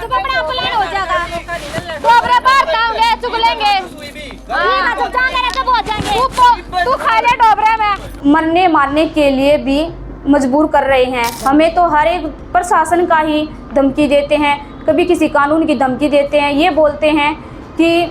अपना प्लान हो जाएगा। डोबरे बाहर खाओगे, चुग लेंगे। तू खा ले डोबरे में। मरने मारने के लिए भी मजबूर कर रहे हैं हमें। तो हर एक प्रशासन का ही धमकी देते हैं, कभी किसी कानून की धमकी देते हैं। ये बोलते हैं कि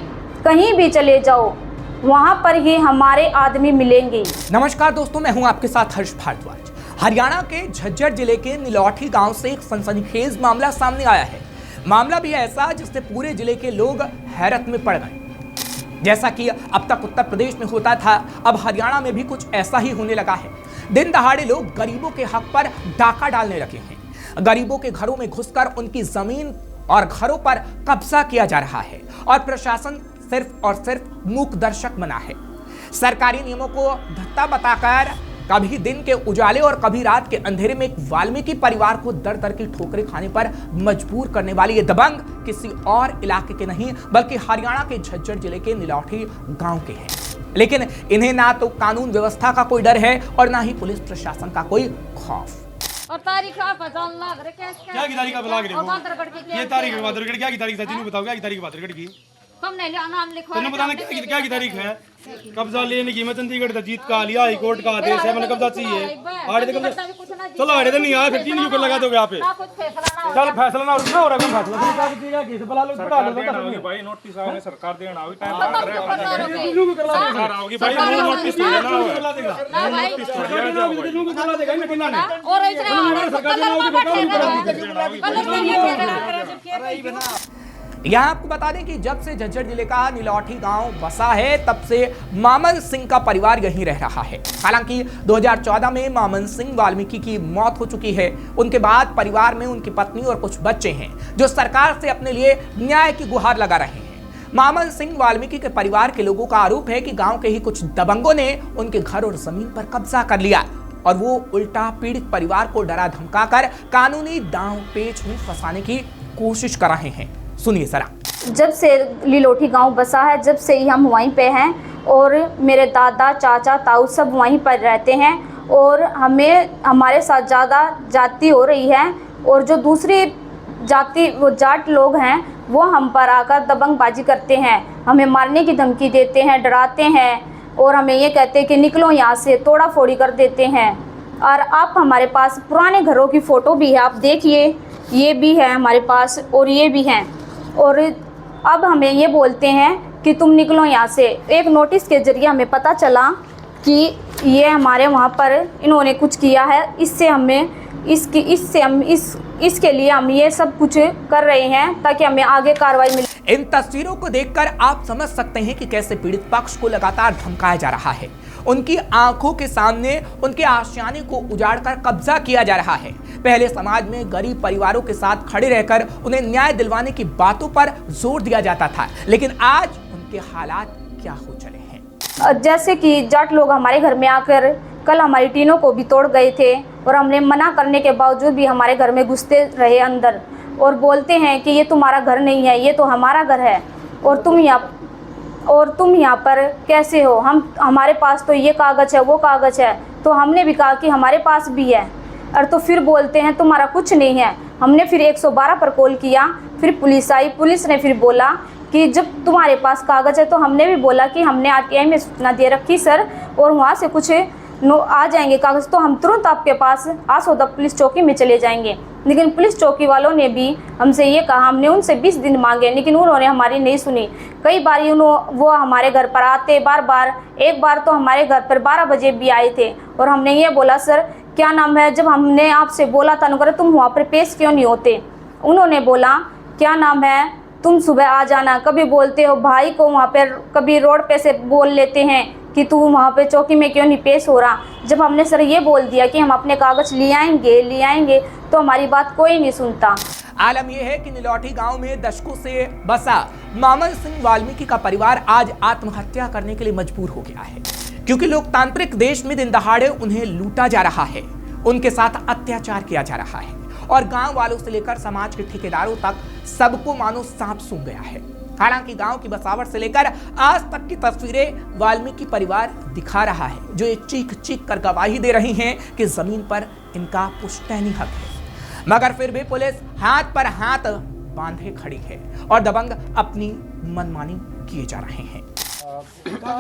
कहीं भी चले जाओ वहाँ पर ही हमारे आदमी मिलेंगे। नमस्कार दोस्तों, मैं हूं आपके साथ हर्ष भारद्वाज। हरियाणा के झज्जर जिले के निलौठी गांव से एक सनसनीखेज मामला सामने आया है। मामला भी ऐसा जिससे पूरे जिले के लोग हैरत में पड़ गए। जैसा कि अब तक उत्तर प्रदेश में होता था, अब हरियाणा में भी कुछ ऐसा ही होने लगा है। दिन दहाड़े लोग गरीबों के हक पर डाका डालने लगे हैं। गरीबों के घरों में घुसकर उनकी जमीन और घरों पर कब्जा किया जा रहा है और प्रशासन सिर्फ और सिर्फ मूक दर्शक बना है। सरकारी नियमों को धत्ता बताकर कभी दिन के उजाले और कभी रात के अंधेरे में एक वाल्मीकि परिवार को दर दर की ठोकरें खाने पर मजबूर करने वाली ये दबंग किसी और इलाके के नहीं बल्कि हरियाणा के झज्जर जिले के निलौठी गांव के हैं। लेकिन इन्हें ना तो कानून व्यवस्था का कोई डर है और ना ही पुलिस प्रशासन का कोई खौफ। और तारीख आप बताओ ना रे क्या की तारीख बता के ये तारीख बादरगढ़ क्या की तारीख था तीनों बताओ क्या की तारीख बादरगढ़ की तुम नहीं नाम लिखो। तुमने बताना क्या की तारीख है। कब्जा लेने की मैं चंडीगढ़ का जीत का लिया, हाई कोर्ट का आदेश है, मैंने कब्जा चाहिए। आड़े तो कब्जा चलो आड़े तो नहीं आया, फिर 3 ऊपर लगा दोगे यहाँ पे। चल फैसला ना हो रहा है, फैसला क्या कीजिएगा केस बुला लो बढ़ा लो भाई। नोटिस आने सरकार देना होगी, टाइम सरकार आओगी भाई। नोटिस देना होगा नोटिस बुला देगा मैं कितना ने और यहाँ आपको बता दें कि जब से झज्जर जिले का निलौठी गांव बसा है तब से मामन सिंह का परिवार यहीं रह रहा है। हालांकि 2014 में मामन सिंह वाल्मीकि की मौत हो चुकी है। उनके बाद परिवार में उनकी पत्नी और कुछ बच्चे हैं जो सरकार से अपने लिए न्याय की गुहार लगा रहे हैं। मामन सिंह वाल्मीकि के परिवार के लोगों का आरोप है कि गाँव के ही कुछ दबंगों ने उनके घर और जमीन पर कब्जा कर लिया और वो उल्टा पीड़ित परिवार को डरा धमका कर कानूनी दांव पेच में फंसाने की कोशिश कर रहे हैं। सुनिए जरा। जब से लिलोठी गांव बसा है, जब से ही हम वहीं पे हैं और मेरे दादा चाचा ताऊ सब वहीं पर रहते हैं और हमें हमारे साथ ज़्यादा जाति हो रही है और जो दूसरी जाति वो जाट लोग हैं वो हम पर आकर दबंगबाजी करते हैं, हमें मारने की धमकी देते हैं, डराते हैं और हमें ये कहते हैं कि निकलो यहाँ से, तोड़ा फोड़ी कर देते हैं। और आप हमारे पास पुराने घरों की फ़ोटो भी है, आप देखिए, ये भी है हमारे पास और ये भी हैं। और अब हमें ये बोलते हैं कि तुम निकलो यहाँ से। एक नोटिस के जरिए हमें पता चला कि ये हमारे वहाँ पर इन्होंने कुछ किया है, इससे हम इसके लिए हम ये सब कुछ कर रहे हैं ताकि हमें आगे कार्रवाई मिले। इन तस्वीरों को देखकर आप समझ सकते हैं कि कैसे पीड़ित पक्ष को लगातार धमकाया जा रहा है। उनकी आंखों के सामने उनके आशियाने को उजाड़कर कब्जा किया जा रहा है। पहले समाज में गरीब परिवारों के साथ खड़े रहकर उन्हें न्याय दिलवाने की बातों पर जोर दिया जाता था, लेकिन आज उनके हालात क्या हो चले हैं। जैसे कि जाट लोग हमारे घर में आकर कल हमारी टीनों को भी तोड़ गए थे और हमने मना करने के बावजूद भी हमारे घर में घुसते रहे अंदर और बोलते हैं कि ये तुम्हारा घर नहीं है, ये तो हमारा घर है और तुम यहाँ पर कैसे हो। हमारे पास तो ये कागज़ है, वो कागज़ है। तो हमने भी कहा कि हमारे पास भी है और तो फिर बोलते हैं तुम्हारा कुछ नहीं है। हमने फिर 112 पर कॉल किया, फिर पुलिस आई। पुलिस ने फिर बोला कि जब तुम्हारे पास कागज़ है, तो हमने भी बोला कि हमने आरटीआई में सूचना दे रखी सर और वहाँ से कुछ आ जाएंगे कागज़, तो हम तुरंत आपके पास आसोदा पुलिस चौकी में चले जाएंगे। लेकिन पुलिस चौकी वालों ने भी हमसे ये कहा, हमने उनसे 20 दिन मांगे लेकिन उन्होंने हमारी नहीं सुनी। कई बार वो हमारे घर पर आते बार, एक बार तो हमारे घर पर 12 बजे भी आए थे और हमने ये बोला सर क्या नाम है, जब हमने आपसे बोला था अनुग्रह तुम वहाँ पर पेश क्यों नहीं होते। उन्होंने बोला क्या नाम है, तुम सुबह आ जाना। कभी बोलते हो भाई को वहाँ पर, कभी रोड पे से बोल लेते हैं कि तू वहाँ पे चौकी में क्यों नहीं पेश हो रहा। जब हमने सर ये बोल दिया कि हम अपने कागज़ ले आएंगे तो हमारी बात कोई नहीं सुनता। आलम यह है कि निलौठी गांव में दशकों से बसा मामन सिंह वाल्मीकि का परिवार आज आत्महत्या करने के लिए मजबूर हो गया है, क्योंकि लोकतांत्रिक देश में दिन दहाड़े उन्हें लूटा जा रहा है, उनके साथ अत्याचार किया जा रहा है और गांव वालों से लेकर समाज के ठेकेदारों तक सबको मानो सांप सूंघ गया है। हालांकि गांव की बसावट से लेकर आज तक की तस्वीरें वाल्मीकि परिवार दिखा रहा है, जो ये चीख चीख कर गवाही दे रही हैं कि जमीन पर इनका पुश्तैनी हक है। मगर फिर भी पुलिस हाथ पर हाथ बांधे खड़ी है और दबंग अपनी मनमानी किए जा रहे हैं।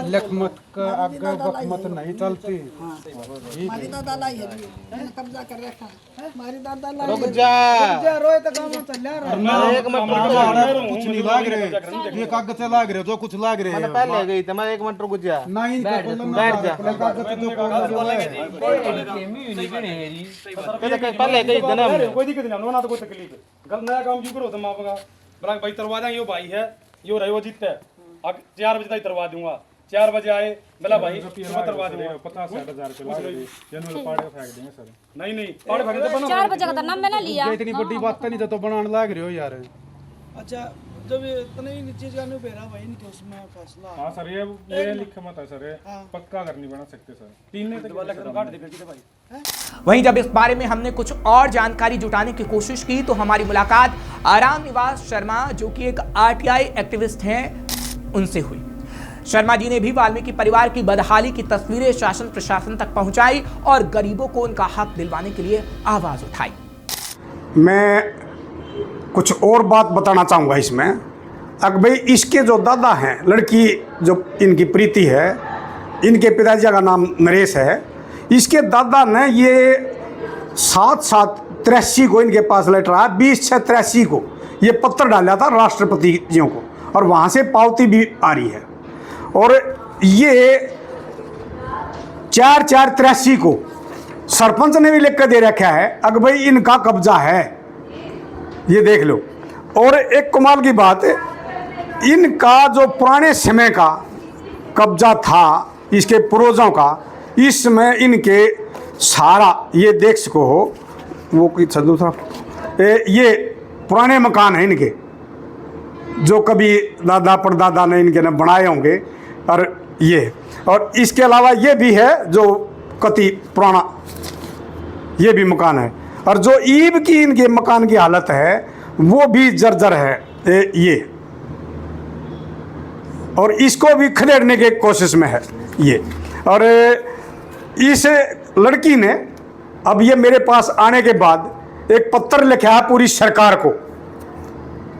लखमत का आगे बखमत नहीं चलती। हमारी दादा लाई है जी, मैंने कब्जा कर रखा है। हमारी दादा लाई रुक जा रोए तो काम चल रहा है। एक मिनट कुछ नहीं लाग रहे, ये कागज से लाग रहे जो कुछ लाग रहे हैं। पहले गई तो मैं 1 मिनट रुक जा। नहीं बैठ जा कागज जो पहले गई देना कोई दिक्कत नहीं, ना तो कोई तकलीफ है। गलत नया काम क्यों करो तुम आपका ब्राक भाई तरवा देंगे। यो भाई है, यो रहे वो जीतता है। 4 बजे तक तरवा दूंगा, 4 बजे आए मिला भाई तरवा दूंगा। 50-60 हजार पाड़े फेंक देंगे सर। नहीं पाड़े फेंक दे। 4 बजे का नाम मैंने लिया। इतनी बड़ी बात नहीं तो बनाने लाग रहे हो यार। अच्छा जब इतने ही चीज का नहीं बेरा भाई नहीं तो उसमें फैसला। हाँ सर ये लिखा मत है सर, पक्का कर नहीं बना सकते सर। 3 ने तक काट दे फिर भाई। वहीं जब इस बारे में हमने कुछ और जानकारी जुटाने की कोशिश की तो हमारी मुलाकात आराम निवास शर्मा, जो कि एक आरटीआई एक्टिविस्ट हैं, उनसे हुई। शर्मा जी ने भी वाल्मीकि परिवार की बदहाली की तस्वीरें शासन प्रशासन तक पहुंचाई और गरीबों को उनका हक दिलवाने के लिए आवाज उठाई। मैं कुछ और बात बताना चाहूँगा इसमें। अब भाई इसके जो दादा हैं, लड़की जो इनकी प्रीति है, इनके पिताजी का नाम नरेश है। इसके दादा ने ये 7/7/83 को इनके पास लेटर आया, 20/6/83 को ये पत्र डाला था राष्ट्रपति जियों को, और वहाँ से पावती भी आ रही है। और ये 4/4/83 को सरपंच ने भी लिख कर दे रखा है, अगर भाई इनका कब्जा है, ये देख लो। और एक कमाल की बात है, इनका जो पुराने समय का कब्जा था इसके पूर्वजों का, इसमें इनके सारा ये देख सको हो, वो दूसरा ये पुराने मकान हैं इनके, जो कभी दादा परदादा ने इनके ने बनाए होंगे। और ये और इसके अलावा ये भी है जो कति पुराना ये भी मकान है। और जो ईब की इनके मकान की हालत है वो भी जर्जर है ये, और इसको भी खदेड़ने की कोशिश में है ये। और इस लड़की ने अब ये मेरे पास आने के बाद एक पत्र लिखा है पूरी सरकार को,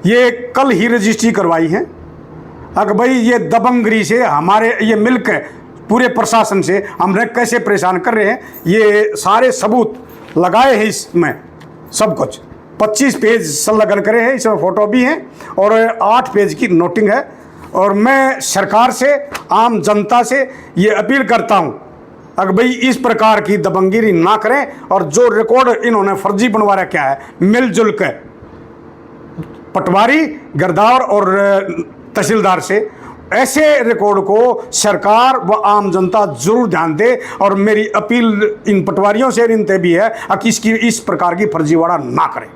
ये कल ही रजिस्ट्री करवाई है। अगर भाई ये दबंगरी से हमारे ये मिलकर पूरे प्रशासन से हमने कैसे परेशान कर रहे हैं, ये सारे सबूत लगाए हैं इसमें सब कुछ। 25 पेज संलग्न करे हैं, इसमें फ़ोटो भी हैं और 8 पेज की नोटिंग है। और मैं सरकार से, आम जनता से ये अपील करता हूँ, अगर भाई इस प्रकार की दबंगगिरी ना करें, और जो रिकॉर्ड इन्होंने फर्जी बनवा रखा है मिलजुल कर पटवारी, गिरदावर और तहसीलदार से, ऐसे रिकॉर्ड को सरकार व आम जनता जरूर ध्यान दे। और मेरी अपील इन पटवारियों से इनसे भी है कि इसकी इस प्रकार की फर्जीवाड़ा ना करें।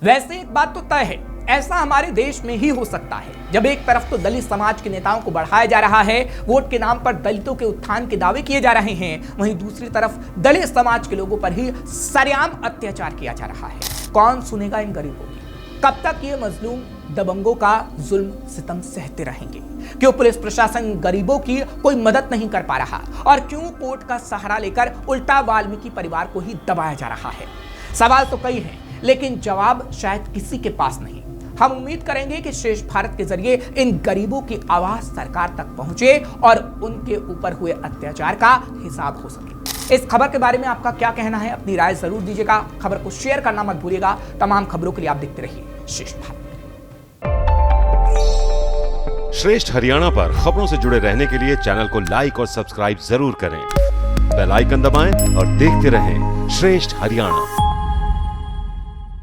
वैसे एक बात तो तय है, ऐसा हमारे देश में ही हो सकता है जब एक तरफ तो दलित समाज के नेताओं को बढ़ाया जा रहा है, वोट के नाम पर दलितों के उत्थान के दावे किए जा रहे हैं, वहीं दूसरी तरफ दलित समाज के लोगों पर ही सरेआम अत्याचार किया जा रहा है। कौन सुनेगा इन गरीबों की? कब तक ये मजलूम दबंगों का जुल्म सितम सहते रहेंगे? क्यों पुलिस प्रशासन गरीबों की कोई मदद नहीं कर पा रहा, और क्यों कोर्ट का सहारा लेकर उल्टा वाल्मीकि परिवार को ही दबाया जा रहा है? सवाल तो कई हैं, लेकिन जवाब शायद किसी के पास नहीं। हम उम्मीद करेंगे कि श्रेष्ठ भारत के जरिए इन गरीबों की आवाज सरकार तक पहुंचे और उनके ऊपर हुए अत्याचार का हिसाब हो सके। इस खबर के बारे में आपका क्या कहना है? अपनी राय जरूर दीजिएगा। खबर को शेयर करना मत भूलिएगा। तमाम खबरों के लिए आप देखते रहिए श्रेष्ठ भारत। श्रेष्ठ हरियाणा पर खबरों से जुड़े रहने के लिए चैनल को लाइक और सब्सक्राइब जरूर करें। बेल आइकन दबाएं और देखते रहें श्रेष्ठ हरियाणा।